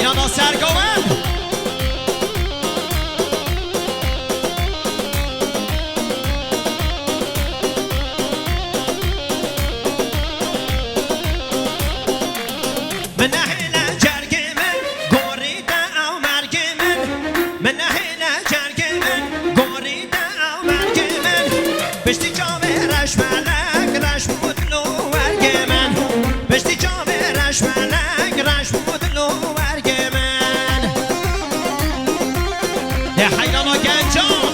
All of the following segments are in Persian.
حیرانا سرگوند من هلا جرگ من گوریده او مرگ من هلا جرگ من گوریده او مرگ من بشتی جامه رش ملک رش بودلو ورگ من بشتی جامه رش ملک رش بودلو ورگ من یه حیرانا گنجان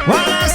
Well,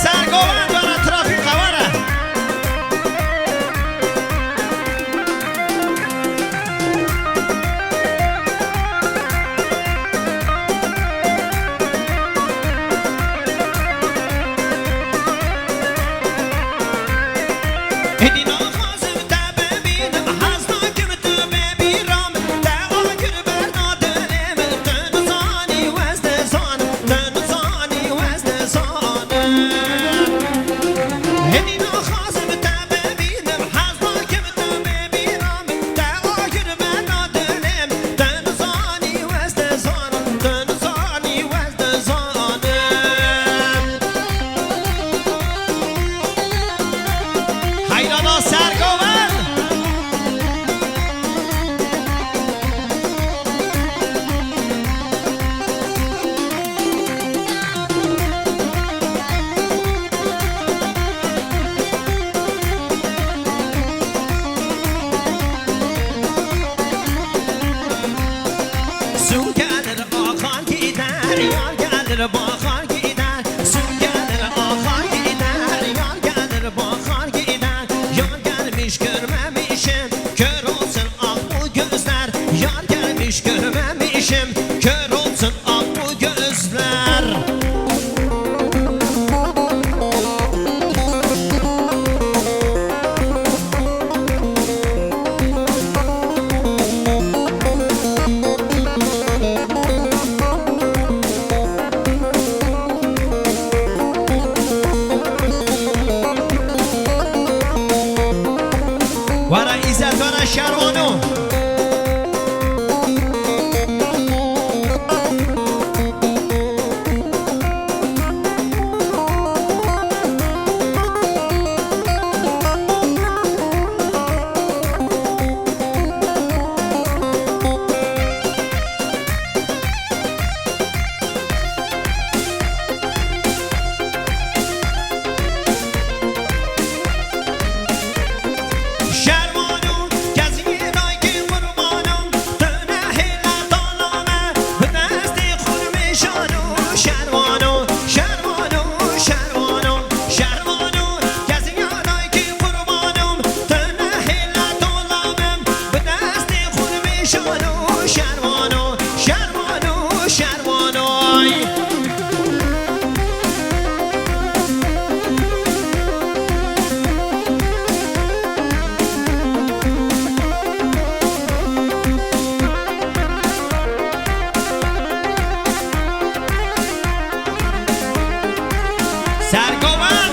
سرگوان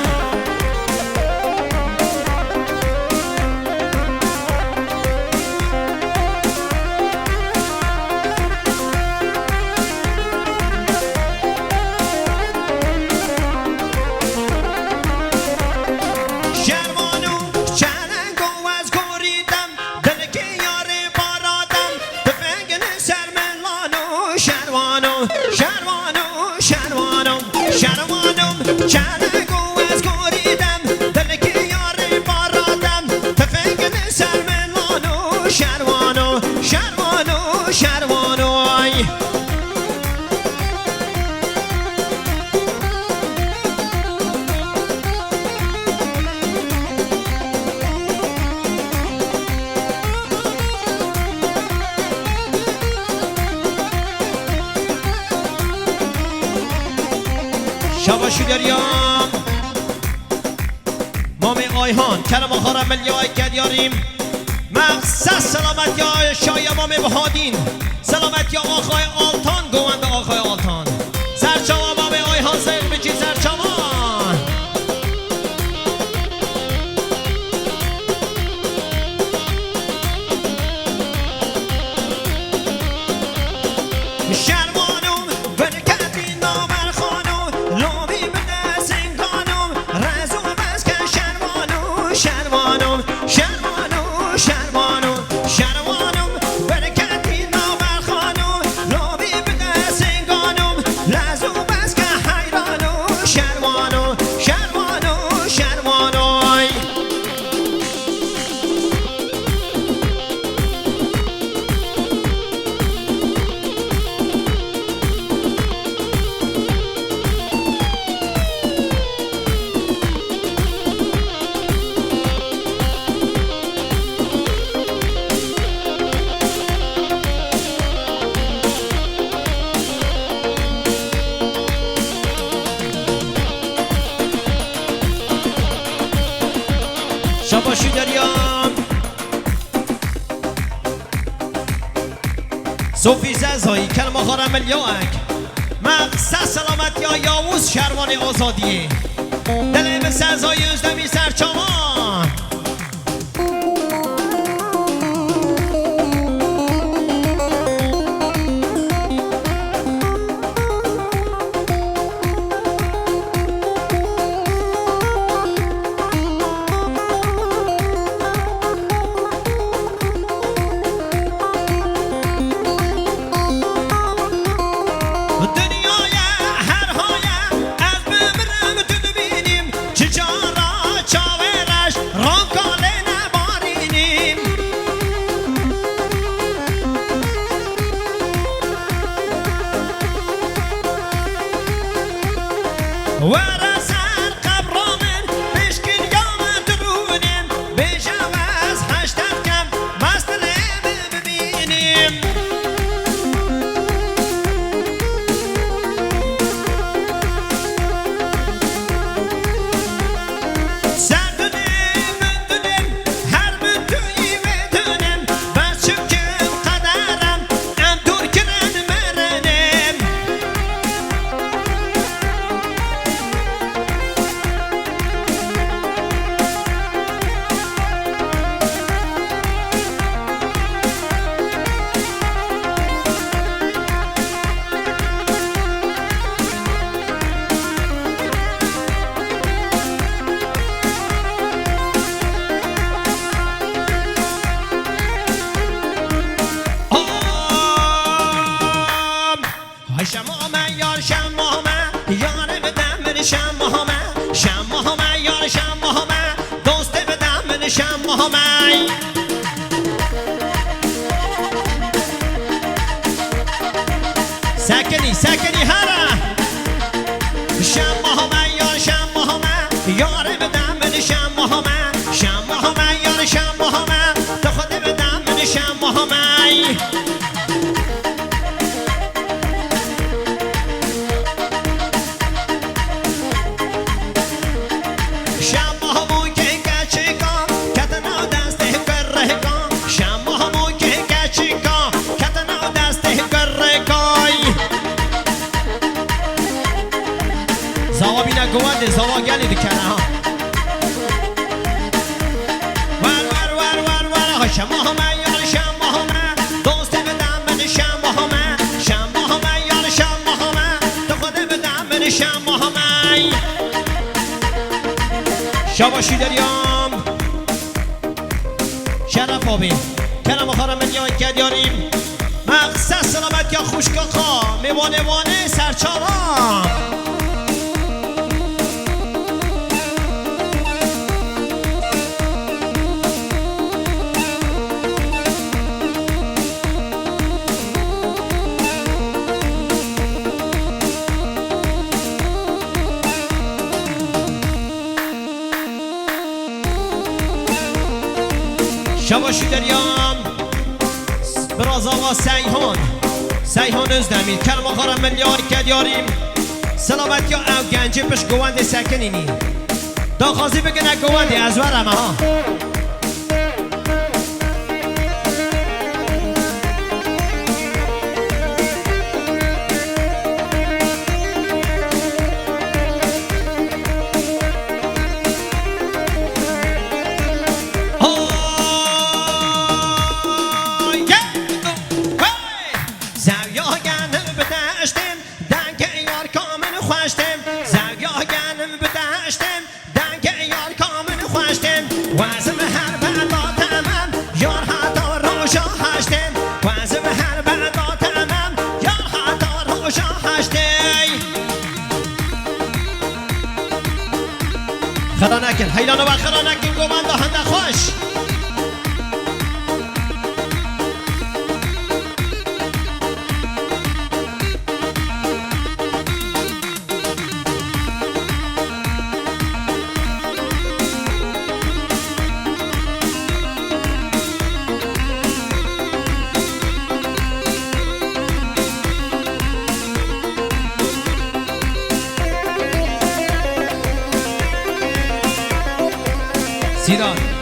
شاباشی داریم مامی آیهان کرم آخارم ملی آی کدیاریم مقصد سلامت یا شای مامی بهادین سلامت یا آقای آلتان گوند آقای آلتان سرچاوا مامی آیهان سیغ بچی سرچاوا شاباشی داریم صوفی ززایی کلمه خارم ملیاک مقصد سلامت یا یاوز شروان آزادی دلیم سزایی ازدمی سرچامان سکنی سکنی هره شم مهمه یار شم مهمه یاره بدم من شم مهمه شم مهمه یار شم مهمه تو خود بدم من شم مهمه زوابی بگیره گوانده زوا گلی دکنه ها ور شما همه یار شما همه دوست بدم من شما همه شما همه یار شما همه تو خود بدم من شما همه شباشی دریام شرف آبی کرم خارم من یاد که داریم مقصد سلامت یا خوشگاه خواه میوانه وانه سرچاوا شباشی دریام براز آقا سیحان ازدمید کرم آخارم من یاری که دیاریم سلامت یا او گنجه پش گوانده سکنینی دا خوازی بگنه گوانده از ورم ها خدا نکن حیلانو و خدا نکن گومن دهنده خوش سیدان